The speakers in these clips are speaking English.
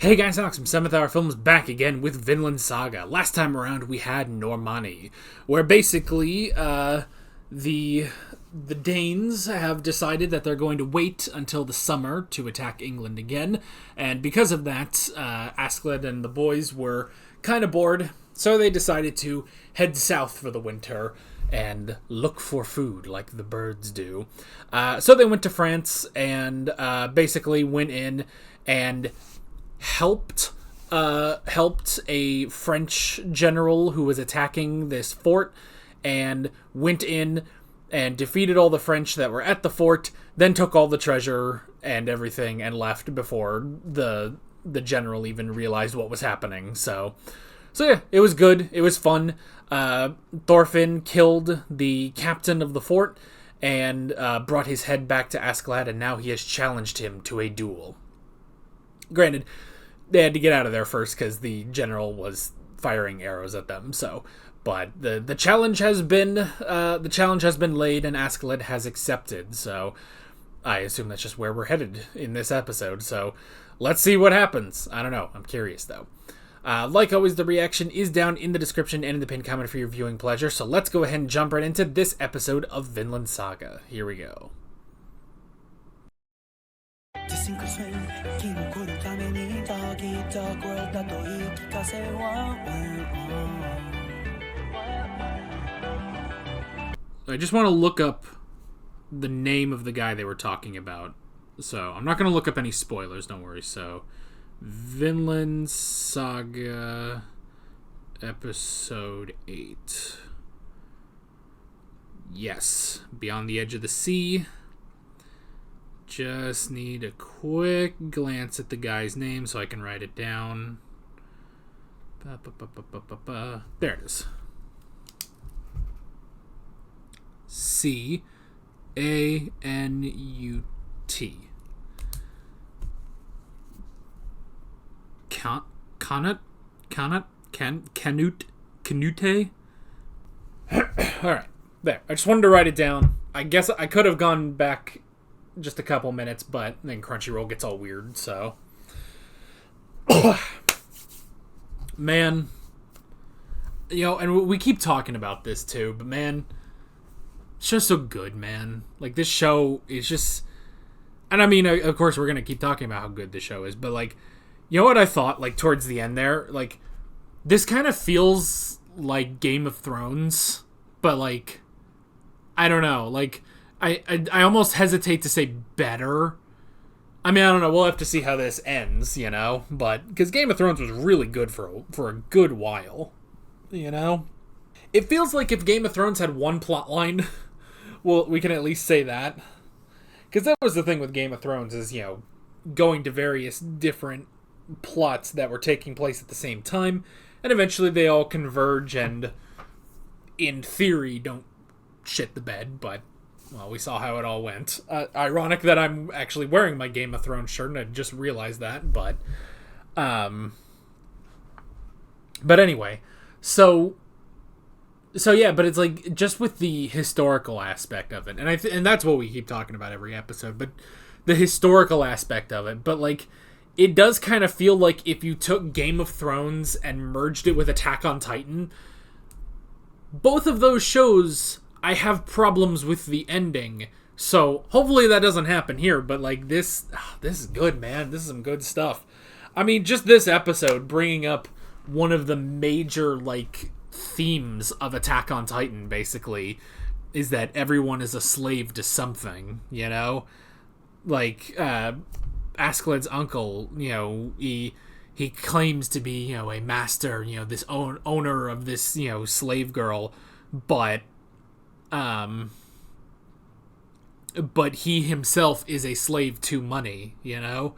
Hey guys, Alex from 7th Hour Films back again with Vinland Saga. Last time around we had Normandy, where basically the Danes have decided that they're going to wait until the summer to attack England again, and because of that, Askeladd and the boys were kind of bored, so they decided to head south for the winter and look for food like the birds do. So they went to France and basically went in and helped a French general who was attacking this fort, and went in and defeated all the French that were at the fort, then took all the treasure and everything and left before the general even realized what was happening. So yeah, it was good. It was fun. Thorfinn killed the captain of the fort and brought his head back to Askeladd, and now he has challenged him to a duel. Granted, they had to get out of there first because the general was firing arrows at them. But the challenge has been laid, and Askeladd has accepted. So I assume that's just where we're headed in this episode. So let's see what happens. I don't know. I'm curious though. Like always, the reaction is down in the description and in the pinned comment for your viewing pleasure. So let's go ahead and jump right into this episode of Vinland Saga. Here we go. I just want to look up the name of the guy they were talking about. So I'm not going to look up any spoilers, don't worry. So Vinland Saga Episode 8. Yes, Beyond the Edge of the Sea. Just need a quick glance at the guy's name so I can write it down. There it is. C-A-N-U-T. Canute? Alright, there. I just wanted to write it down. I guess I could have gone back just a couple minutes, but then Crunchyroll gets all weird, so. Man. You know, and we keep talking about this too, but man, it's just so good, man. Like, this show is just... And I mean, of course, we're going to keep talking about how good the show is, but like, you know what I thought, like, towards the end there? Like, this kind of feels like Game of Thrones, but like, I don't know, like, I almost hesitate to say better. I mean, I don't know. We'll have to see how this ends, you know? But, because Game of Thrones was really good for a good while, you know? It feels like if Game of Thrones had one plot line, well, we can at least say that. Because that was the thing with Game of Thrones is, you know, going to various different plots that were taking place at the same time, and eventually they all converge and, in theory, don't shit the bed, but... Well, we saw how it all went. Ironic that I'm actually wearing my Game of Thrones shirt, and I just realized that, but anyway, so yeah, but it's like, just with the historical aspect of it, and and that's what we keep talking about every episode, but the historical aspect of it, but like, it does kind of feel like if you took Game of Thrones and merged it with Attack on Titan, both of those shows... I have problems with the ending, so hopefully that doesn't happen here, but like, this is good, man. This is some good stuff. I mean, just this episode bringing up one of the major, like, themes of Attack on Titan, basically, is that everyone is a slave to something, you know? Like, Askeladd's uncle, you know, he claims to be, you know, a master, you know, this owner of this, you know, slave girl, but he himself is a slave to money, you know?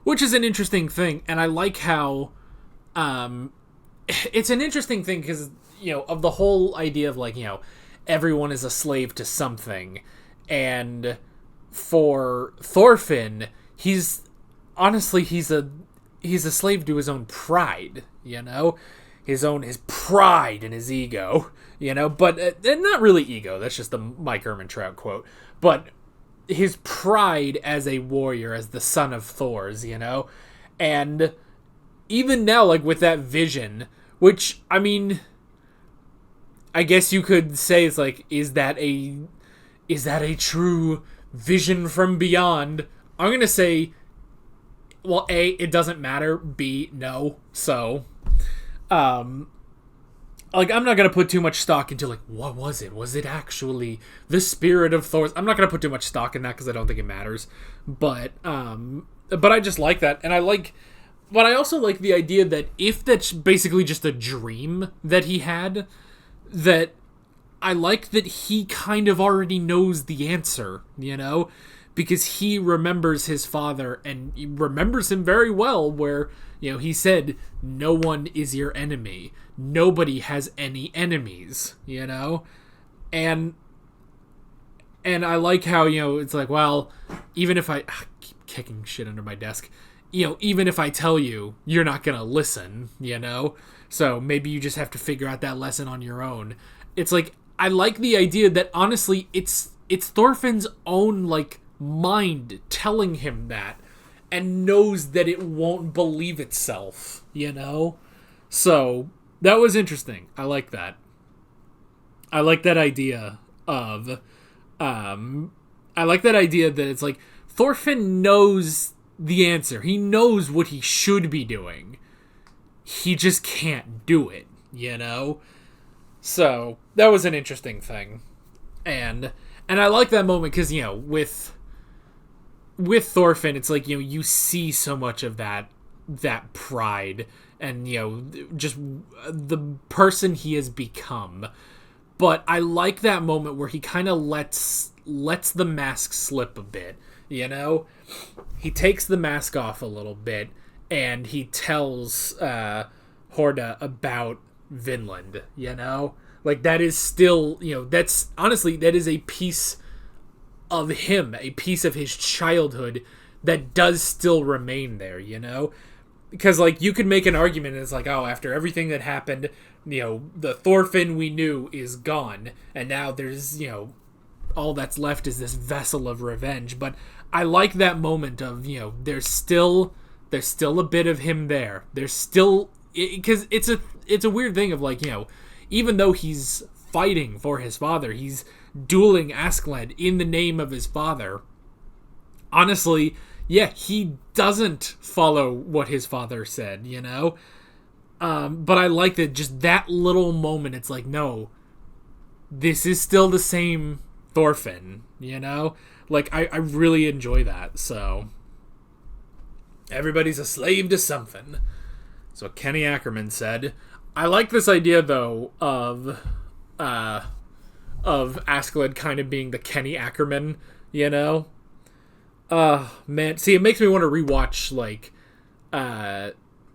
Which is an interesting thing, and I like how, it's an interesting thing because, you know, of the whole idea of, like, you know, everyone is a slave to something, and for Thorfinn, he's a slave to his own pride, you know? His pride and his ego, you know, but and not really ego. That's just the Mike Ehrmantraut quote. But his pride as a warrior, as the son of Thors, you know, and even now, like, with that vision, which, I mean, I guess you could say it's like, is that a true vision from beyond? I'm gonna say, well, A, it doesn't matter. B, no. So, like, I'm not gonna put too much stock into, like, what was it? Was it actually the spirit of Thors? I'm not gonna put too much stock in that because I don't think it matters. But I just like that, and but I also like the idea that if that's basically just a dream that he had, that I like that he kind of already knows the answer, you know? Because he remembers his father, and he remembers him very well, where, you know, he said, no one is your enemy. Nobody has any enemies, you know? And I like how, you know, it's like, well, even if I keep kicking shit under my desk, you know, even if I tell you, you're not gonna listen, you know? So maybe you just have to figure out that lesson on your own. It's like, I like the idea that, honestly, it's Thorfinn's own, like, mind telling him that, and knows that it won't believe itself, you know? So, that was interesting. I like that. I like that idea of, I like that idea that it's like, Thorfinn knows the answer. He knows what he should be doing. He just can't do it, you know? So, that was an interesting thing. And I like that moment because, you know, with Thorfinn, it's like, you know, you see so much of that pride and, you know, just the person he has become. But I like that moment where he kind of lets the mask slip a bit, you know? He takes the mask off a little bit, and he tells Horda about Vinland, you know? Like, that is still, you know, that's, honestly, that is a piece of him, a piece of his childhood that does still remain there, you know? Because, like, you could make an argument, and it's like, oh, after everything that happened, you know, the Thorfinn we knew is gone, and now there's, you know, all that's left is this vessel of revenge. But I like that moment of, you know, there's still a bit of him there. There's still, because it's a weird thing of, like, you know, even though he's fighting for his father, he's dueling Askeladd in the name of his father. Honestly, yeah, he doesn't follow what his father said, you know? But I like that, just that little moment, it's like, no, this is still the same Thorfinn, you know? Like, I really enjoy that, so. Everybody's a slave to something. That's what Kenny Ackerman said. I like this idea, though, of Askeladd kind of being the Kenny Ackerman, you know? Man, see, it makes me want to rewatch, like,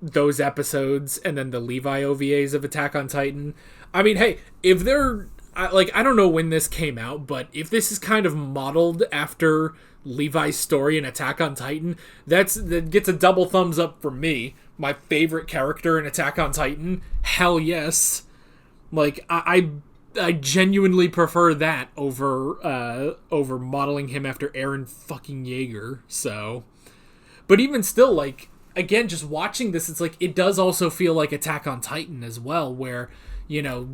those episodes and then the Levi OVAs of Attack on Titan. I mean, hey, if they're, like, I don't know when this came out, but if this is kind of modeled after Levi's story in Attack on Titan, that gets a double thumbs up from me. My favorite character in Attack on Titan, hell yes. Like, I genuinely prefer that over modeling him after Eren fucking Yeager. So, but even still, like, again, just watching this, it's like, it does also feel like Attack on Titan as well, where, you know,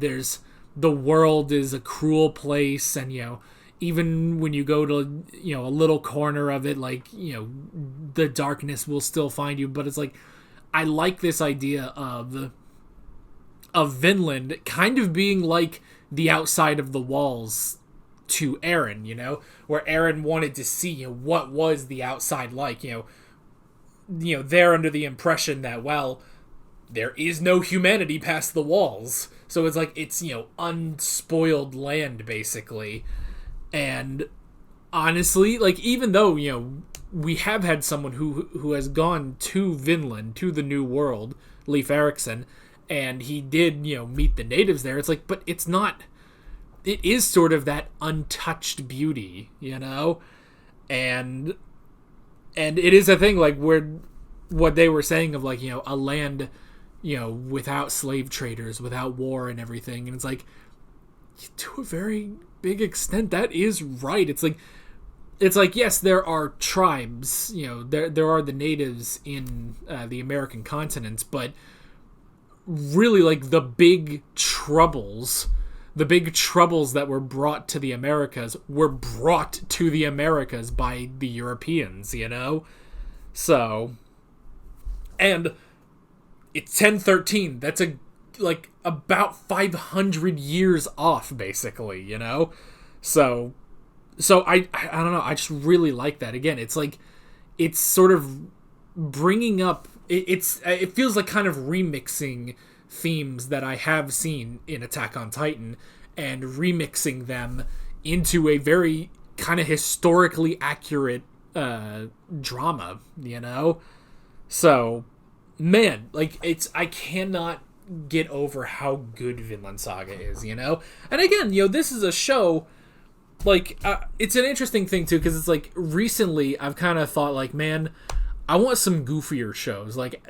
the world is a cruel place, and, you know, even when you go to, you know, a little corner of it, like, you know, the darkness will still find you. But it's like, I like this idea of Vinland kind of being like the outside of the walls to Eren, you know, where Eren wanted to see, you know, what was the outside like, you know, they're under the impression that, well, there is no humanity past the walls. So it's like, it's, you know, unspoiled land, basically. And honestly, like, even though, you know, we have had someone who has gone to Vinland, to the New World, Leif Erikson, and he did, you know, meet the natives there, it's like, but it's not, it is sort of that untouched beauty, you know? And it is a thing, like, where what they were saying of, like, you know, a land, you know, without slave traders, without war and everything, and it's like, to a very big extent, that is right. It's like, it's like, yes, there are tribes, there are the natives in the American continents, but really, like, the big troubles that were brought to the Americas were brought to the Americas by the Europeans, So, and it's 1013. That's about 500 years off, basically, So I don't know. I just really like that. Again, it's like, it's sort of bringing up. It feels like kind of remixing themes that I have seen in Attack on Titan and remixing them into a very kind of historically accurate drama. So, man, like, I cannot get over how good Vinland Saga is. And again, this is a show. Like, it's an interesting thing, too, because it's like, recently, I've kind of thought, like, man, I want some goofier shows. Like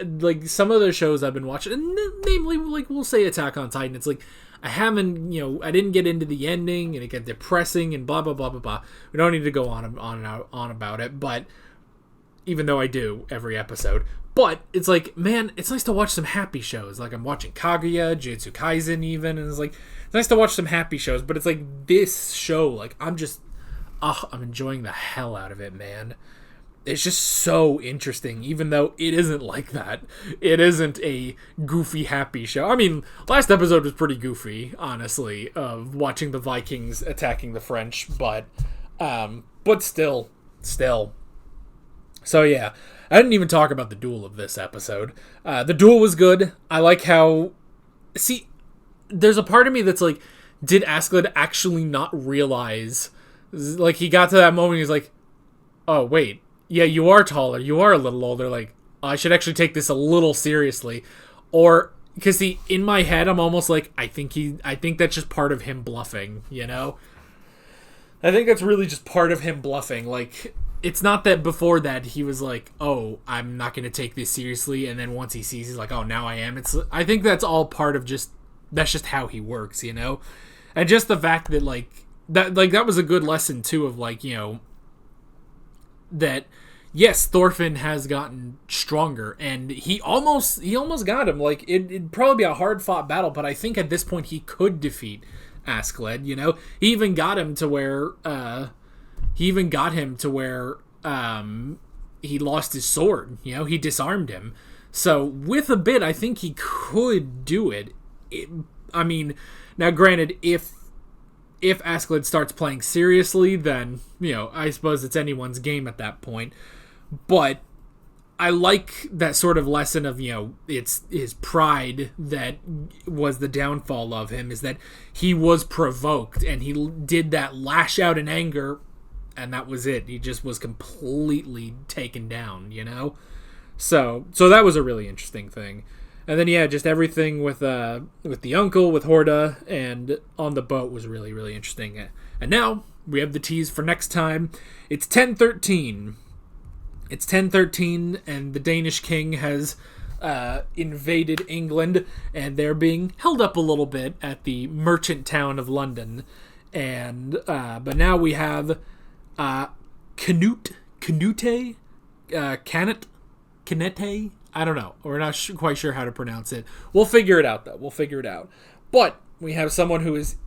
some of the shows I've been watching, and namely, like, we'll say Attack on Titan, it's like, I haven't, I didn't get into the ending, and it got depressing, and blah, blah, blah, blah, blah. We don't need to go on about it, but, even though I do, every episode. But, it's like, man, it's nice to watch some happy shows. Like, I'm watching Kaguya, Jujutsu Kaisen, even, and it's like, it's nice to watch some happy shows, but it's like, this show, like, I'm enjoying the hell out of it, man. It's just so interesting, even though it isn't like that. It isn't a goofy, happy show. I mean, last episode was pretty goofy, honestly, of watching the Vikings attacking the French, but still. So yeah, I didn't even talk about the duel of this episode. The duel was good. I like how... See, there's a part of me that's like, did Askeladd actually not realize... Like, he got to that moment, he's like, oh, wait, yeah, you are taller, you are a little older, like, I should actually take this a little seriously. Or, because in my head, I'm almost like, I think that's just part of him bluffing, I think that's really just part of him bluffing. Like, it's not that before that he was like, oh, I'm not going to take this seriously, and then once he sees, he's like, oh, now I am. I think that's all part of that's just how he works, And just the fact that, that was a good lesson, too, of, that, yes, Thorfinn has gotten stronger, and he almost got him. Like, it'd probably be a hard-fought battle, but I think at this point he could defeat Askeladd, He even got him to where, he lost his sword, He disarmed him. So, with a bit, I think he could do it. I mean, now granted, if Askeladd starts playing seriously, then, I suppose it's anyone's game at that point. But I like that sort of lesson of, it's his pride that was the downfall of him, is that he was provoked, and he did that lash out in anger, and that was it. He just was completely taken down, So that was a really interesting thing. And then, yeah, just everything with the uncle, with Horda, and on the boat was really, really interesting. And now, we have the tease for next time. It's 1013. It's 1013, and the Danish king has invaded England, and they're being held up a little bit at the merchant town of London. And but now we have Canute, Canete. I don't know. We're not quite sure how to pronounce it. We'll figure it out, though. We'll figure it out. But we have someone who is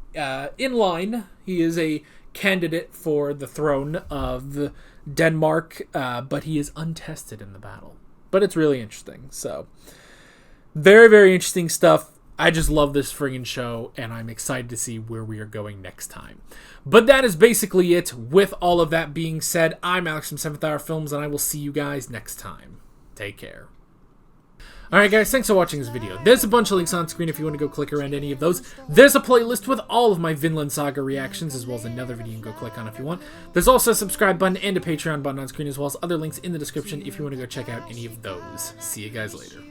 in line. He is a candidate for the throne of Denmark, but he is untested in the battle. But it's really interesting. So, very, very interesting stuff. I just love this friggin' show, and I'm excited to see where we are going next time. But that is basically it. With all of that being said, I'm Alex from 7th Hour Films, and I will see you guys next time. Take care. Alright guys, thanks for watching this video. There's a bunch of links on screen if you want to go click around any of those. There's a playlist with all of my Vinland Saga reactions, as well as another video you can go click on if you want. There's also a subscribe button and a Patreon button on screen, as well as other links in the description if you want to go check out any of those. See you guys later.